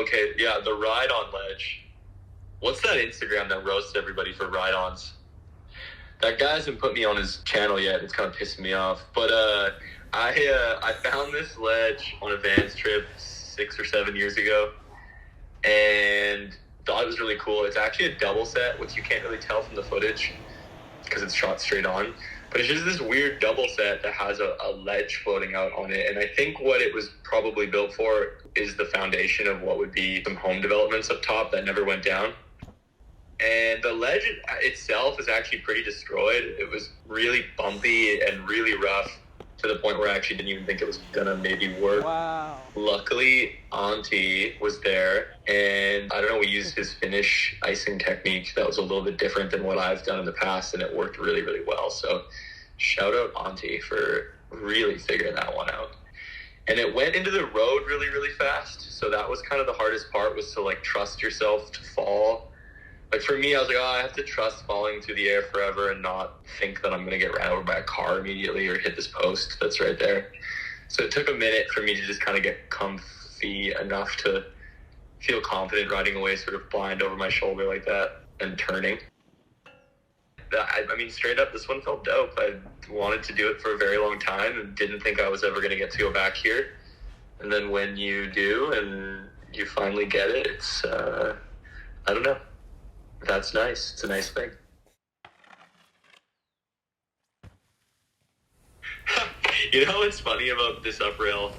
Okay, yeah, the ride-on ledge. What's that Instagram that roasts everybody for ride-ons? That guy hasn't put me on his channel yet. It's kind of pissing me off. But I found this ledge on a Vans trip 6 or 7 years ago, and thought it was really cool. It's actually a double set, which you can't really tell from the footage because it's shot straight on. But it's just this weird double set that has a ledge floating out on it. And I think what it was probably built for is the foundation of what would be some home developments up top that never went down. And the ledge itself is actually pretty destroyed. It was really bumpy and really rough to the point where I actually didn't even think it was gonna maybe work. Wow. Luckily, Auntie was there, and I don't know, we used his finish icing technique that was a little bit different than what I've done in the past, and it worked really, really well. So shout out Auntie for really figuring that one out. And it went into the road really, really fast. So that was kind of the hardest part, was to like trust yourself to fall. Like for me, I was like, I have to trust falling through the air forever and not think that I'm going to get ran over by a car immediately or hit this post that's right there. So it took a minute for me to just kind of get comfy enough to feel confident riding away sort of blind over my shoulder like that and turning. I mean, straight up, this one felt dope. I wanted to do it for a very long time and didn't think I was ever going to get to go back here. And then when you do and you finally get it, it's, I don't know. That's nice. It's a nice thing. You know what's funny about this up rail?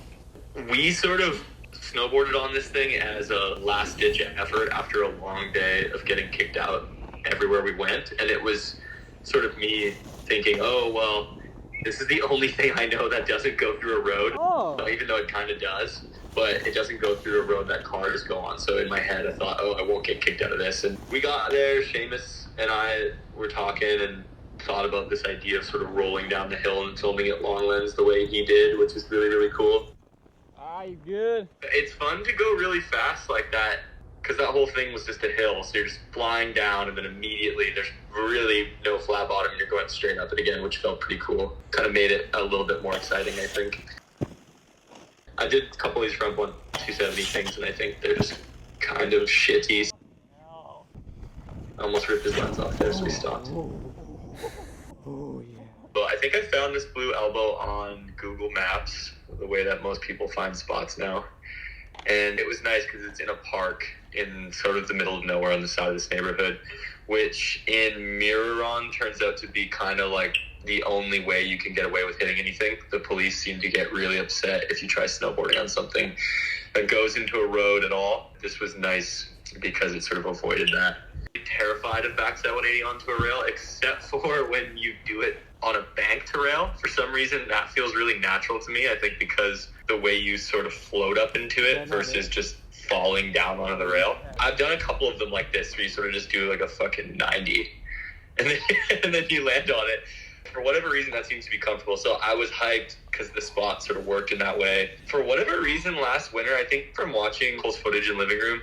We sort of snowboarded on this thing as a last-ditch effort after a long day of getting kicked out everywhere we went. And it was sort of me thinking, oh, well, this is the only thing I know that doesn't go through a road. Oh. Even though it kind of does. But it doesn't go through a road that cars go on. So in my head, I thought, I won't get kicked out of this. And we got there, Seamus and I were talking and thought about this idea of sort of rolling down the hill and filming it long lens the way he did, which is really, really cool. You good? It's fun to go really fast like that, because that whole thing was just a hill. So you're just flying down, and then immediately there's really no flat bottom, and you're going straight up it again, which felt pretty cool. Kind of made it a little bit more exciting, I think. I did a couple of these front 270 things, and I think they're just kind of shitty. I almost ripped his lens off there, so we stopped. Oh, yeah. But I think I found this blue elbow on Google Maps, the way that most people find spots now. And it was nice because it's in a park in sort of the middle of nowhere on the side of this neighborhood, which in Miraron turns out to be kind of like the only way you can get away with hitting anything. The police seem to get really upset if you try snowboarding on something that goes into a road at all. This was nice because it sort of avoided that. I'm terrified of backside 180 onto a rail, except for when you do it on a bank to rail. For some reason, that feels really natural to me. I think because the way you sort of float up into it versus just falling down onto the rail. I've done a couple of them like this, where you sort of just do like a fucking 90 and then you land on it. For whatever reason, that seems to be comfortable. So I was hyped because the spot sort of worked in that way. For whatever reason, last winter, I think from watching Cole's footage in living room,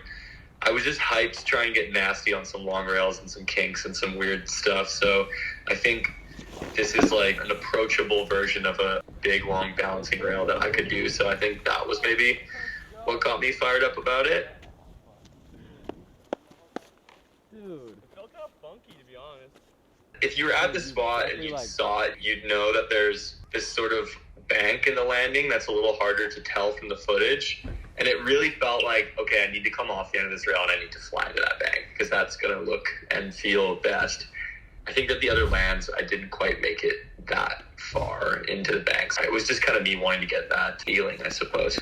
I was just hyped to try and get nasty on some long rails and some kinks and some weird stuff. So I think this is like an approachable version of a big, long balancing rail that I could do. So I think that was maybe what got me fired up about it. Dude. It felt kind of funky, to be honest. If you were at the spot and you saw it, you'd know that there's this sort of bank in the landing that's a little harder to tell from the footage. And it really felt like, okay, I need to come off the end of this rail and I need to fly into that bank because that's going to look and feel best. I think that the other lands, I didn't quite make it that far into the banks. It was just kind of me wanting to get that feeling, I suppose.